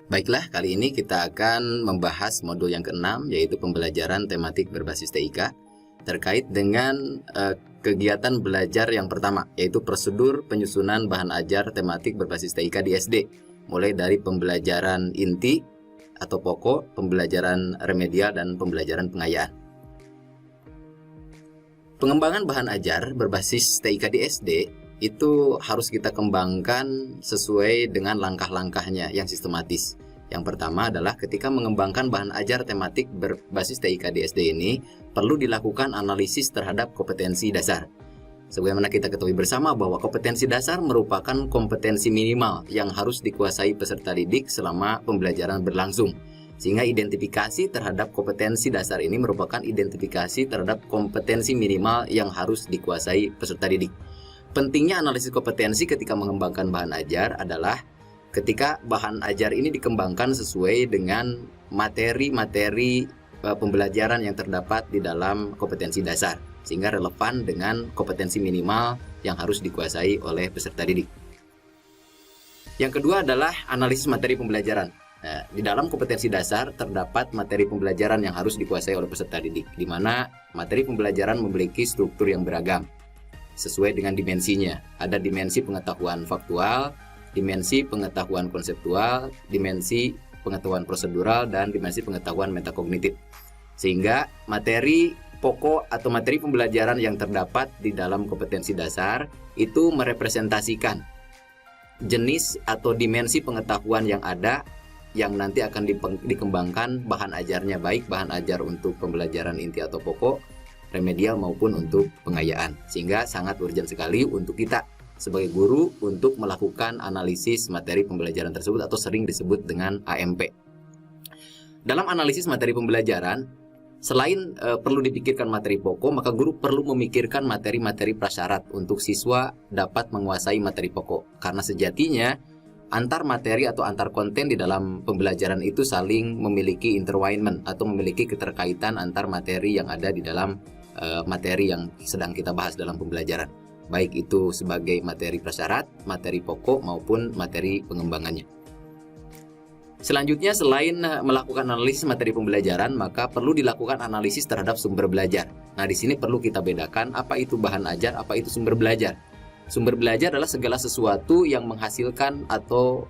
Baiklah, kali ini kita akan membahas modul yang keenam, yaitu pembelajaran tematik berbasis TIK terkait dengan kegiatan belajar yang pertama, yaitu prosedur penyusunan bahan ajar tematik berbasis TIK di SD, mulai dari pembelajaran inti atau pokok, pembelajaran remedial, dan pembelajaran pengayaan. Pengembangan bahan ajar berbasis TIK di SD itu harus kita kembangkan sesuai dengan langkah-langkahnya yang sistematis. Yang pertama adalah ketika mengembangkan bahan ajar tematik berbasis TIK di SD ini, perlu dilakukan analisis terhadap kompetensi dasar. Sebagaimana kita ketahui bersama bahwa kompetensi dasar merupakan kompetensi minimal yang harus dikuasai peserta didik selama pembelajaran berlangsung. Sehingga identifikasi terhadap kompetensi dasar ini merupakan identifikasi terhadap kompetensi minimal yang harus dikuasai peserta didik. Pentingnya analisis kompetensi ketika mengembangkan bahan ajar adalah ketika bahan ajar ini dikembangkan sesuai dengan materi-materi pembelajaran yang terdapat di dalam kompetensi dasar, sehingga relevan dengan kompetensi minimal yang harus dikuasai oleh peserta didik. Yang kedua adalah analisis materi pembelajaran. Nah, di dalam kompetensi dasar terdapat materi pembelajaran yang harus dikuasai oleh peserta didik, di mana materi pembelajaran memiliki struktur yang beragam sesuai dengan dimensinya. Ada dimensi pengetahuan faktual, dimensi pengetahuan konseptual, dimensi pengetahuan prosedural, dan dimensi pengetahuan metakognitif. Sehingga materi pokok atau materi pembelajaran yang terdapat di dalam kompetensi dasar itu merepresentasikan jenis atau dimensi pengetahuan yang ada yang nanti akan dikembangkan bahan ajarnya, baik bahan ajar untuk pembelajaran inti atau pokok, remedial maupun untuk pengayaan. Sehingga sangat urgent sekali untuk kita sebagai guru untuk melakukan analisis materi pembelajaran tersebut atau sering disebut dengan AMP. Dalam analisis materi pembelajaran, selain perlu dipikirkan materi pokok, maka guru perlu memikirkan materi-materi prasyarat untuk siswa dapat menguasai materi pokok. Karena sejatinya antar materi atau antar konten di dalam pembelajaran itu saling memiliki intertwinement atau memiliki keterkaitan antar materi yang ada di dalam materi yang sedang kita bahas dalam pembelajaran, baik itu sebagai materi prasyarat, materi pokok, maupun materi pengembangannya. Selanjutnya, selain melakukan analisis materi pembelajaran, maka perlu dilakukan analisis terhadap sumber belajar. Nah, di sini perlu kita bedakan apa itu bahan ajar, apa itu sumber belajar. Sumber belajar adalah segala sesuatu yang menghasilkan atau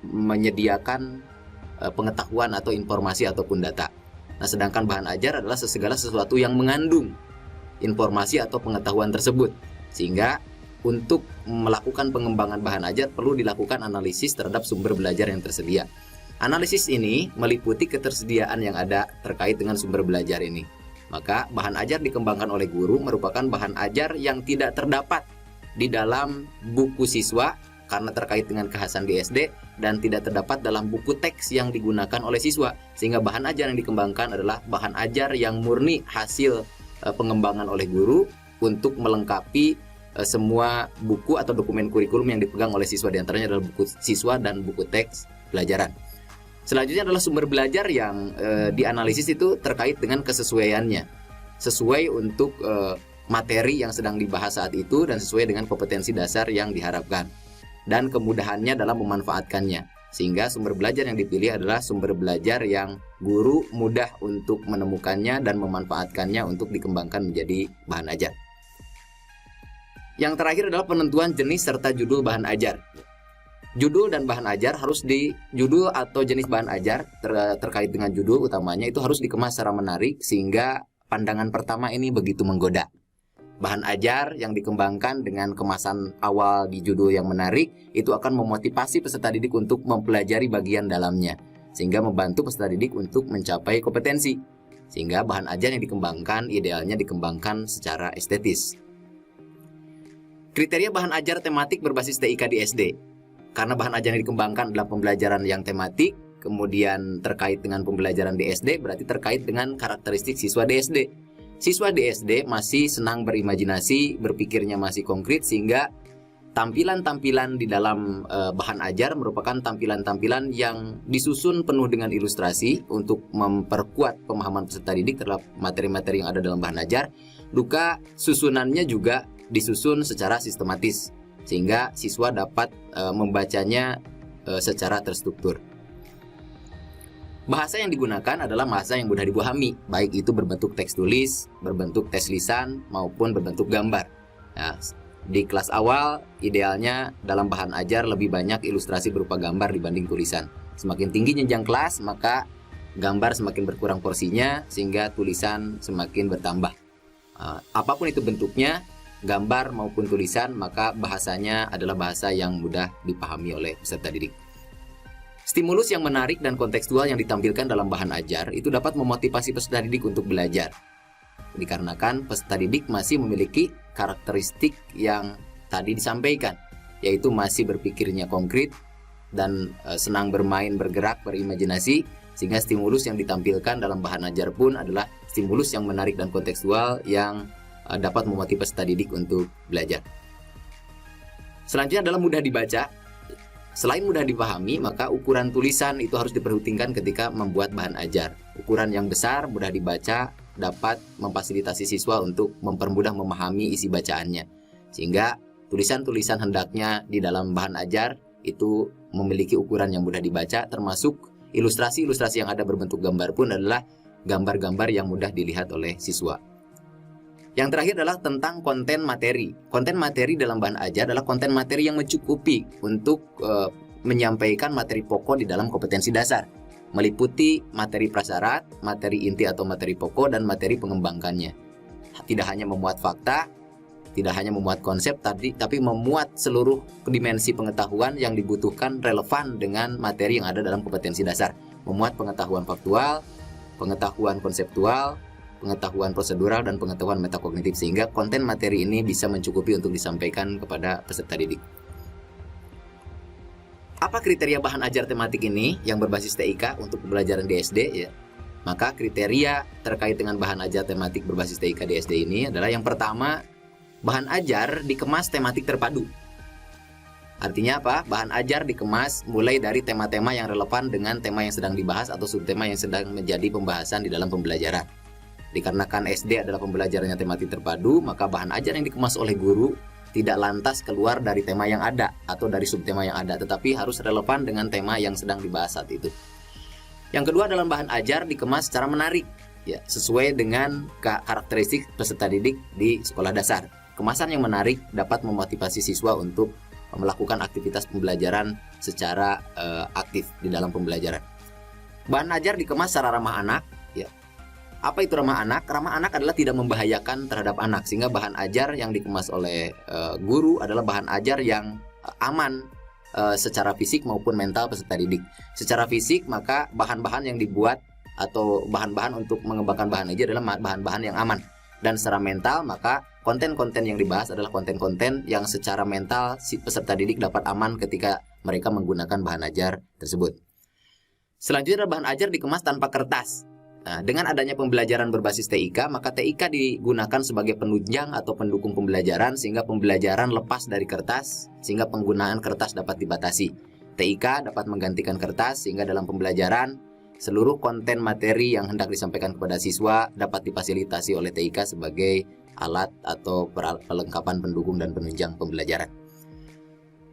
menyediakan pengetahuan atau informasi ataupun data. Nah, sedangkan bahan ajar adalah segala sesuatu yang mengandung informasi atau pengetahuan tersebut. Sehingga untuk melakukan pengembangan bahan ajar perlu dilakukan analisis terhadap sumber belajar yang tersedia. Analisis ini meliputi ketersediaan yang ada terkait dengan sumber belajar ini. Maka bahan ajar dikembangkan oleh guru merupakan bahan ajar yang tidak terdapat di dalam buku siswa karena terkait dengan kekhasan di SD, dan tidak terdapat dalam buku teks yang digunakan oleh siswa. Sehingga bahan ajar yang dikembangkan adalah bahan ajar yang murni hasil pengembangan oleh guru untuk melengkapi semua buku atau dokumen kurikulum yang dipegang oleh siswa. Di antaranya adalah buku siswa dan buku teks pelajaran. Selanjutnya adalah sumber belajar yang dianalisis itu terkait dengan kesesuaiannya, sesuai untuk materi yang sedang dibahas saat itu dan sesuai dengan kompetensi dasar yang diharapkan, dan kemudahannya dalam memanfaatkannya. Sehingga sumber belajar yang dipilih adalah sumber belajar yang guru mudah untuk menemukannya dan memanfaatkannya untuk dikembangkan menjadi bahan ajar. Yang terakhir adalah penentuan jenis serta judul bahan ajar. Judul dan bahan ajar judul atau jenis bahan ajar terkait dengan judul utamanya itu harus dikemas secara menarik sehingga pandangan pertama ini begitu menggoda. Bahan ajar yang dikembangkan dengan kemasan awal di judul yang menarik itu akan memotivasi peserta didik untuk mempelajari bagian dalamnya, sehingga membantu peserta didik untuk mencapai kompetensi. Sehingga bahan ajar yang dikembangkan idealnya dikembangkan secara estetis. Kriteria bahan ajar tematik berbasis TIK di SD. Karena bahan ajar yang dikembangkan adalah pembelajaran yang tematik, kemudian terkait dengan pembelajaran di SD, berarti terkait dengan karakteristik siswa di SD. Siswa di SD masih senang berimajinasi, berpikirnya masih konkret, sehingga tampilan-tampilan di dalam bahan ajar merupakan tampilan-tampilan yang disusun penuh dengan ilustrasi untuk memperkuat pemahaman peserta didik terhadap materi-materi yang ada dalam bahan ajar. Susunannya juga disusun secara sistematis, sehingga siswa dapat membacanya secara terstruktur. Bahasa yang digunakan adalah bahasa yang mudah dipahami, baik itu berbentuk teks tulis, berbentuk tes lisan, maupun berbentuk gambar. Nah, di kelas awal, idealnya dalam bahan ajar lebih banyak ilustrasi berupa gambar dibanding tulisan. Semakin tinggi jenjang kelas, maka gambar semakin berkurang porsinya, sehingga tulisan semakin bertambah. Apapun itu bentuknya, gambar maupun tulisan, maka bahasanya adalah bahasa yang mudah dipahami oleh peserta didik. Stimulus yang menarik dan kontekstual yang ditampilkan dalam bahan ajar itu dapat memotivasi peserta didik untuk belajar. Dikarenakan peserta didik masih memiliki karakteristik yang tadi disampaikan, yaitu masih berpikirnya konkret dan senang bermain, bergerak, berimajinasi, sehingga stimulus yang ditampilkan dalam bahan ajar pun adalah stimulus yang menarik dan kontekstual yang dapat memotivasi peserta didik untuk belajar. Selanjutnya adalah mudah dibaca. Selain mudah dipahami, maka ukuran tulisan itu harus diperhitungkan ketika membuat bahan ajar. Ukuran yang besar, mudah dibaca, dapat memfasilitasi siswa untuk mempermudah memahami isi bacaannya. Sehingga tulisan-tulisan hendaknya di dalam bahan ajar itu memiliki ukuran yang mudah dibaca, termasuk ilustrasi-ilustrasi yang ada berbentuk gambar pun adalah gambar-gambar yang mudah dilihat oleh siswa. Yang terakhir adalah tentang konten materi. Konten materi dalam bahan ajar adalah konten materi yang mencukupi untuk menyampaikan materi pokok di dalam kompetensi dasar, meliputi materi prasyarat, materi inti atau materi pokok, dan materi pengembangkannya. Tidak hanya memuat fakta, tidak hanya memuat konsep, tapi memuat seluruh dimensi pengetahuan yang dibutuhkan relevan dengan materi yang ada dalam kompetensi dasar. Memuat pengetahuan faktual, pengetahuan konseptual, pengetahuan prosedural, dan pengetahuan metakognitif, sehingga konten materi ini bisa mencukupi untuk disampaikan kepada peserta didik. Apa kriteria bahan ajar tematik ini yang berbasis TIK untuk pembelajaran di SD? Ya, maka kriteria terkait dengan bahan ajar tematik berbasis TIK di SD ini adalah yang pertama, bahan ajar dikemas tematik terpadu. Artinya apa? Bahan ajar dikemas mulai dari tema-tema yang relevan dengan tema yang sedang dibahas atau subtema yang sedang menjadi pembahasan di dalam pembelajaran. Dikarenakan SD adalah pembelajarannya tematik terpadu, maka bahan ajar yang dikemas oleh guru tidak lantas keluar dari tema yang ada atau dari subtema yang ada, tetapi harus relevan dengan tema yang sedang dibahas saat itu. Yang kedua, dalam bahan ajar dikemas secara menarik, ya, sesuai dengan karakteristik peserta didik di sekolah dasar. Kemasan yang menarik dapat memotivasi siswa untuk melakukan aktivitas pembelajaran secara aktif di dalam pembelajaran. Bahan ajar dikemas secara ramah anak, ya. Apa itu ramah anak? Ramah anak adalah tidak membahayakan terhadap anak, sehingga bahan ajar yang dikemas oleh guru adalah bahan ajar yang aman secara fisik maupun mental peserta didik. Secara fisik, maka bahan-bahan yang dibuat atau bahan-bahan untuk mengembangkan bahan ajar adalah bahan-bahan yang aman. Dan secara mental, maka konten-konten yang dibahas adalah konten-konten yang secara mental si peserta didik dapat aman ketika mereka menggunakan bahan ajar tersebut. Selanjutnya, bahan ajar dikemas tanpa kertas. Nah, dengan adanya pembelajaran berbasis TIK, maka TIK digunakan sebagai penunjang atau pendukung pembelajaran, sehingga pembelajaran lepas dari kertas, sehingga penggunaan kertas dapat dibatasi. TIK dapat menggantikan kertas, sehingga dalam pembelajaran seluruh konten materi yang hendak disampaikan kepada siswa dapat difasilitasi oleh TIK sebagai alat atau perlengkapan pendukung dan penunjang pembelajaran.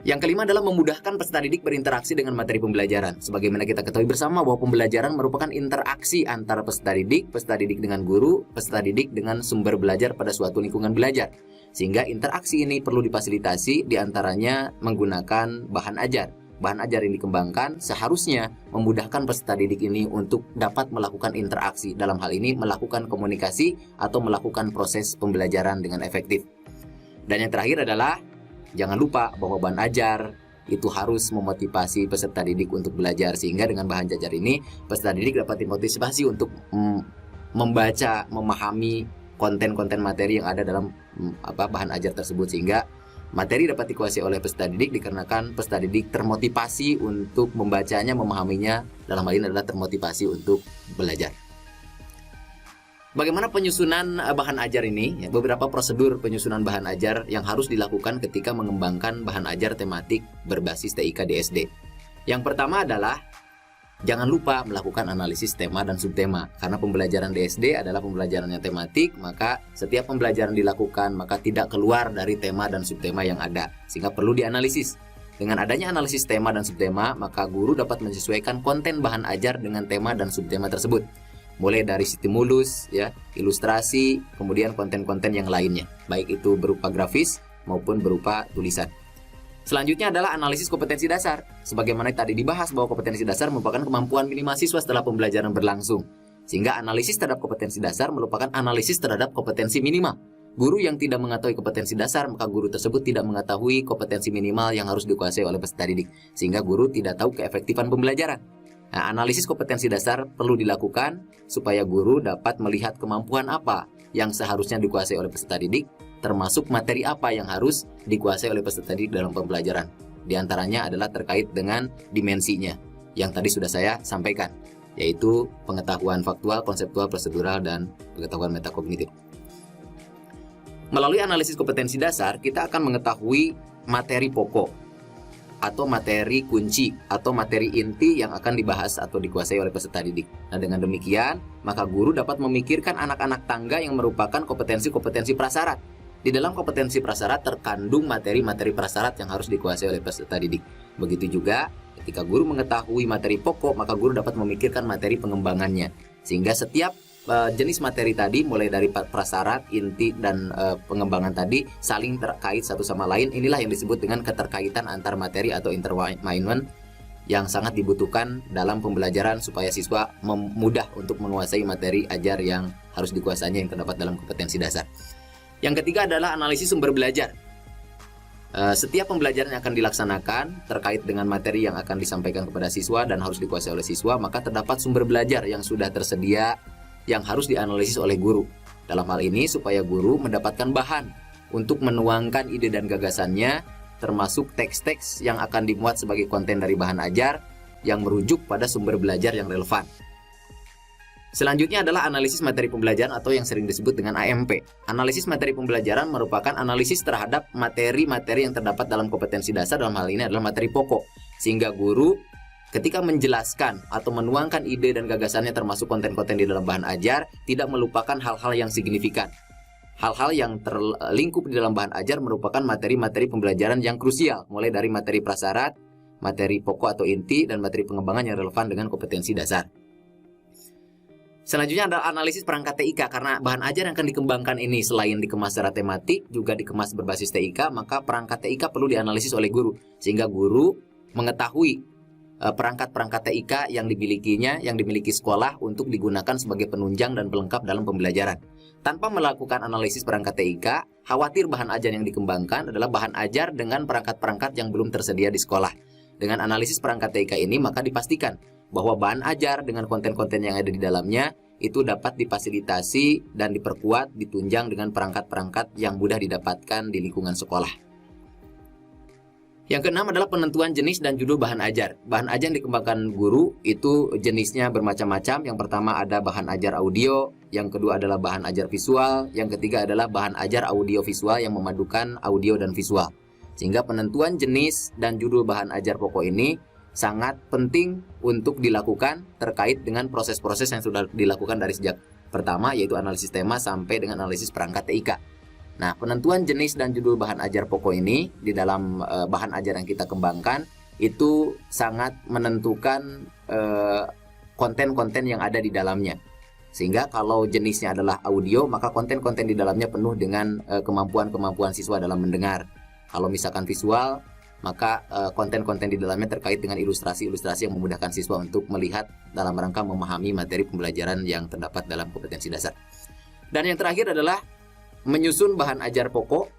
Yang kelima adalah memudahkan peserta didik berinteraksi dengan materi pembelajaran. Sebagaimana kita ketahui bersama bahwa pembelajaran merupakan interaksi antara peserta didik dengan guru, peserta didik dengan sumber belajar pada suatu lingkungan belajar. Sehingga interaksi ini perlu difasilitasi, diantaranya menggunakan bahan ajar. Bahan ajar yang dikembangkan seharusnya memudahkan peserta didik ini untuk dapat melakukan interaksi, dalam hal ini melakukan komunikasi atau melakukan proses pembelajaran dengan efektif. Dan yang terakhir adalah jangan lupa bahwa bahan ajar itu harus memotivasi peserta didik untuk belajar, sehingga dengan bahan ajar ini peserta didik dapat dimotivasi untuk membaca, memahami konten-konten materi yang ada dalam bahan ajar tersebut, sehingga materi dapat dikuasai oleh peserta didik dikarenakan peserta didik termotivasi untuk membacanya, memahaminya, dalam hal ini adalah termotivasi untuk belajar. Bagaimana penyusunan bahan ajar ini? Ya, beberapa prosedur penyusunan bahan ajar yang harus dilakukan ketika mengembangkan bahan ajar tematik berbasis TIK di SD. Yang pertama adalah jangan lupa melakukan analisis tema dan subtema. Karena pembelajaran di SD adalah pembelajarannya tematik, maka setiap pembelajaran dilakukan maka tidak keluar dari tema dan subtema yang ada, sehingga perlu dianalisis. Dengan adanya analisis tema dan subtema, maka guru dapat menyesuaikan konten bahan ajar dengan tema dan subtema tersebut. Mulai dari stimulus, ya, ilustrasi, kemudian konten-konten yang lainnya, baik itu berupa grafis maupun berupa tulisan. Selanjutnya adalah analisis kompetensi dasar. Sebagaimana tadi dibahas bahwa kompetensi dasar merupakan kemampuan minimal siswa setelah pembelajaran berlangsung. Sehingga analisis terhadap kompetensi dasar merupakan analisis terhadap kompetensi minimal. Guru yang tidak mengetahui kompetensi dasar, maka guru tersebut tidak mengetahui kompetensi minimal yang harus dikuasai oleh peserta didik. Sehingga guru tidak tahu keefektifan pembelajaran. Nah, analisis kompetensi dasar perlu dilakukan supaya guru dapat melihat kemampuan apa yang seharusnya dikuasai oleh peserta didik, termasuk materi apa yang harus dikuasai oleh peserta didik dalam pembelajaran. Di antaranya adalah terkait dengan dimensinya, yang tadi sudah saya sampaikan, yaitu pengetahuan faktual, konseptual, prosedural, dan pengetahuan metakognitif. Melalui analisis kompetensi dasar, kita akan mengetahui materi pokok atau materi kunci atau materi inti yang akan dibahas atau dikuasai oleh peserta didik. Nah, dengan demikian, maka guru dapat memikirkan anak-anak tangga yang merupakan kompetensi-kompetensi prasyarat. Di dalam kompetensi prasyarat terkandung materi-materi prasyarat yang harus dikuasai oleh peserta didik. Begitu juga ketika guru mengetahui materi pokok, maka guru dapat memikirkan materi pengembangannya. Sehingga setiap jenis materi tadi, mulai dari prasyarat, inti, dan pengembangan tadi saling terkait satu sama lain. Inilah yang disebut dengan keterkaitan antar materi atau intertwinement yang sangat dibutuhkan dalam pembelajaran supaya siswa mudah untuk menguasai materi ajar yang harus dikuasainya yang terdapat dalam kompetensi dasar. Yang ketiga adalah analisis sumber belajar. Setiap pembelajaran yang akan dilaksanakan terkait dengan materi yang akan disampaikan kepada siswa dan harus dikuasai oleh siswa, maka terdapat sumber belajar yang sudah tersedia yang harus dianalisis oleh guru. Dalam hal ini supaya guru mendapatkan bahan untuk menuangkan ide dan gagasannya, termasuk teks-teks yang akan dimuat sebagai konten dari bahan ajar yang merujuk pada sumber belajar yang relevan. Selanjutnya adalah analisis materi pembelajaran atau yang sering disebut dengan AMP. Analisis materi pembelajaran merupakan analisis terhadap materi-materi yang terdapat dalam kompetensi dasar, dalam hal ini adalah materi pokok. Sehingga guru ketika menjelaskan atau menuangkan ide dan gagasannya termasuk konten-konten di dalam bahan ajar, tidak melupakan hal-hal yang signifikan. Hal-hal yang terlingkup di dalam bahan ajar merupakan materi-materi pembelajaran yang krusial, mulai dari materi prasyarat, materi pokok atau inti, dan materi pengembangan yang relevan dengan kompetensi dasar. Selanjutnya adalah analisis perangkat TIK, karena bahan ajar yang akan dikembangkan ini selain dikemas secara tematik, juga dikemas berbasis TIK, maka perangkat TIK perlu dianalisis oleh guru, sehingga guru mengetahui perangkat-perangkat TIK yang dimilikinya, yang dimiliki sekolah untuk digunakan sebagai penunjang dan pelengkap dalam pembelajaran. Tanpa melakukan analisis perangkat TIK, khawatir bahan ajar yang dikembangkan adalah bahan ajar dengan perangkat-perangkat yang belum tersedia di sekolah. Dengan analisis perangkat TIK ini, maka dipastikan bahwa bahan ajar dengan konten-konten yang ada di dalamnya itu dapat difasilitasi dan diperkuat, ditunjang dengan perangkat-perangkat yang mudah didapatkan di lingkungan sekolah. Yang keenam adalah penentuan jenis dan judul bahan ajar. Bahan ajar yang dikembangkan guru itu jenisnya bermacam-macam. Yang pertama ada bahan ajar audio, yang kedua adalah bahan ajar visual, yang ketiga adalah bahan ajar audio visual yang memadukan audio dan visual. Sehingga penentuan jenis dan judul bahan ajar pokok ini sangat penting untuk dilakukan terkait dengan proses-proses yang sudah dilakukan dari sejak pertama, yaitu analisis tema sampai dengan analisis perangkat TIK. Nah, penentuan jenis dan judul bahan ajar pokok ini di dalam bahan ajar yang kita kembangkan itu sangat menentukan konten-konten yang ada di dalamnya. Sehingga kalau jenisnya adalah audio, maka konten-konten di dalamnya penuh dengan kemampuan-kemampuan siswa dalam mendengar. Kalau misalkan visual, maka konten-konten di dalamnya terkait dengan ilustrasi-ilustrasi yang memudahkan siswa untuk melihat dalam rangka memahami materi pembelajaran yang terdapat dalam kompetensi dasar. Dan yang terakhir adalah menyusun bahan ajar pokok.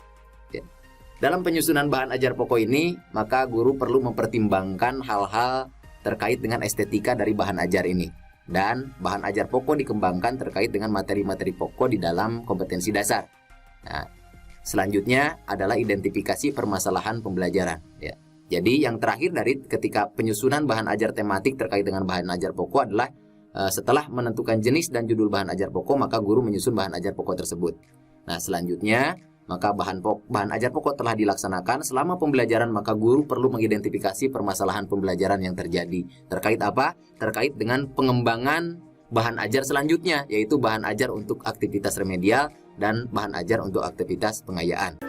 Dalam penyusunan bahan ajar pokok ini, maka guru perlu mempertimbangkan hal-hal terkait dengan estetika dari bahan ajar ini. Dan bahan ajar pokok dikembangkan terkait dengan materi-materi pokok di dalam kompetensi dasar. Nah, selanjutnya adalah identifikasi permasalahan pembelajaran. Jadi yang terakhir dari ketika penyusunan bahan ajar tematik terkait dengan bahan ajar pokok adalah setelah menentukan jenis dan judul bahan ajar pokok, maka guru menyusun bahan ajar pokok tersebut. Nah, selanjutnya, maka bahan ajar pokok telah dilaksanakan. Selama pembelajaran, maka guru perlu mengidentifikasi permasalahan pembelajaran yang terjadi. Terkait apa? Terkait dengan pengembangan bahan ajar selanjutnya, yaitu bahan ajar untuk aktivitas remedial dan bahan ajar untuk aktivitas pengayaan.